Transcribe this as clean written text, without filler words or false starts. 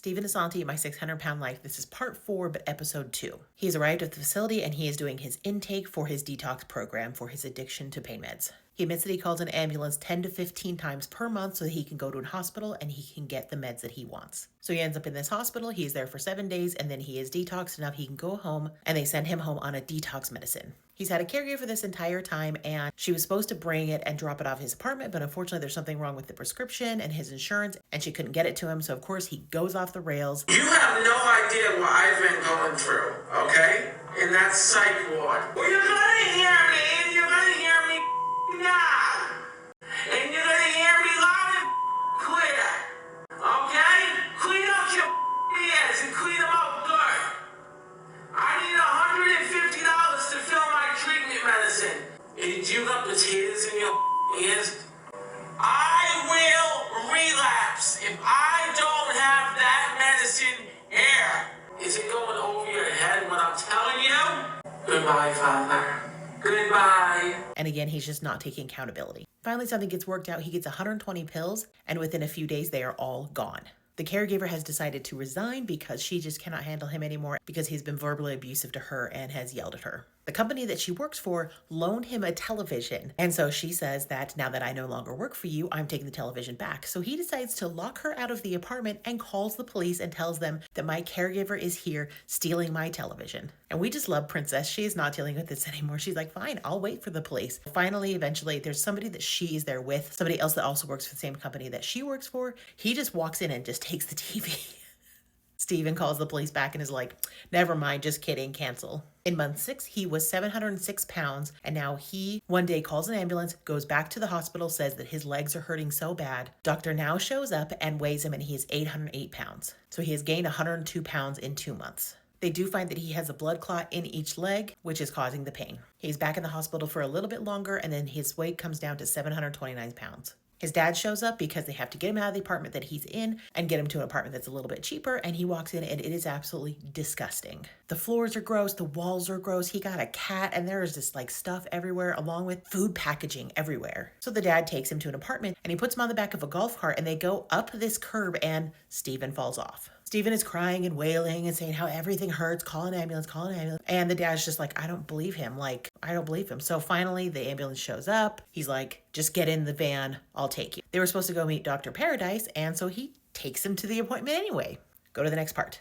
Stephen Assanti, My 600-Pound Life. This is part 4, but episode 2. He's arrived at the facility and he is doing his intake for his detox program for his addiction to pain meds. He admits that he calls an ambulance 10 to 15 times per month so that he can go to a hospital and he can get the meds that he wants. So he ends up in this hospital, he's there for 7 days, and then he is detoxed enough he can go home, and they send him home on a detox medicine. He's had a caregiver this entire time, and she was supposed to bring it and drop it off his apartment, but unfortunately there's something wrong with the prescription and his insurance, and she couldn't get it to him, so of course he goes off the rails. You have no idea what I've been going through, okay? In that psych ward. Well, you're gonna hear me, and you're gonna hear me now. And you're gonna hear me loud and clear, okay? Clean up your ears and clean them out good. I need $150 to fill my treatment medicine. And you got potatoes in your ears? I will relapse if I don't have that medicine here. Is it going over your head when I'm telling you? Goodbye, Father. Goodbye. And again, he's just not taking accountability. Finally, something gets worked out. He gets 120 pills, and within a few days, they are all gone. The caregiver has decided to resign because she just cannot handle him anymore because he's been verbally abusive to her and has yelled at her. The company that she works for loaned him a television. And so she says that now that I no longer work for you, I'm taking the television back. So he decides to lock her out of the apartment and calls the police and tells them that my caregiver is here stealing my television. And we just love Princess. She is not dealing with this anymore. She's like, fine, I'll wait for the police. Finally, eventually, there's somebody that she is there with, somebody else that also works for the same company that she works for. He just walks in and just takes the TV. Stephen calls the police back and is like, never mind, just kidding, cancel. In month 6, he was 706 pounds, and now he one day calls an ambulance, goes back to the hospital, says that his legs are hurting so bad. Doctor now shows up and weighs him, and he is 808 pounds. So he has gained 102 pounds in 2 months. They do find that he has a blood clot in each leg, which is causing the pain. He's back in the hospital for a little bit longer, and then his weight comes down to 729 pounds. His dad shows up because they have to get him out of the apartment that he's in and get him to an apartment that's a little bit cheaper, and he walks in and it is absolutely disgusting. The floors are gross, the walls are gross, he got a cat, and there is just like stuff everywhere along with food packaging everywhere. So the dad takes him to an apartment and he puts him on the back of a golf cart and they go up this curb and Stephen falls off. Stephen is crying and wailing and saying how everything hurts, call an ambulance, call an ambulance. And the dad's just like, I don't believe him. I don't believe him. So finally, the ambulance shows up. He's like, just get in the van. I'll take you. They were supposed to go meet Dr. Paradise. And so he takes him to the appointment anyway. Go to the next part.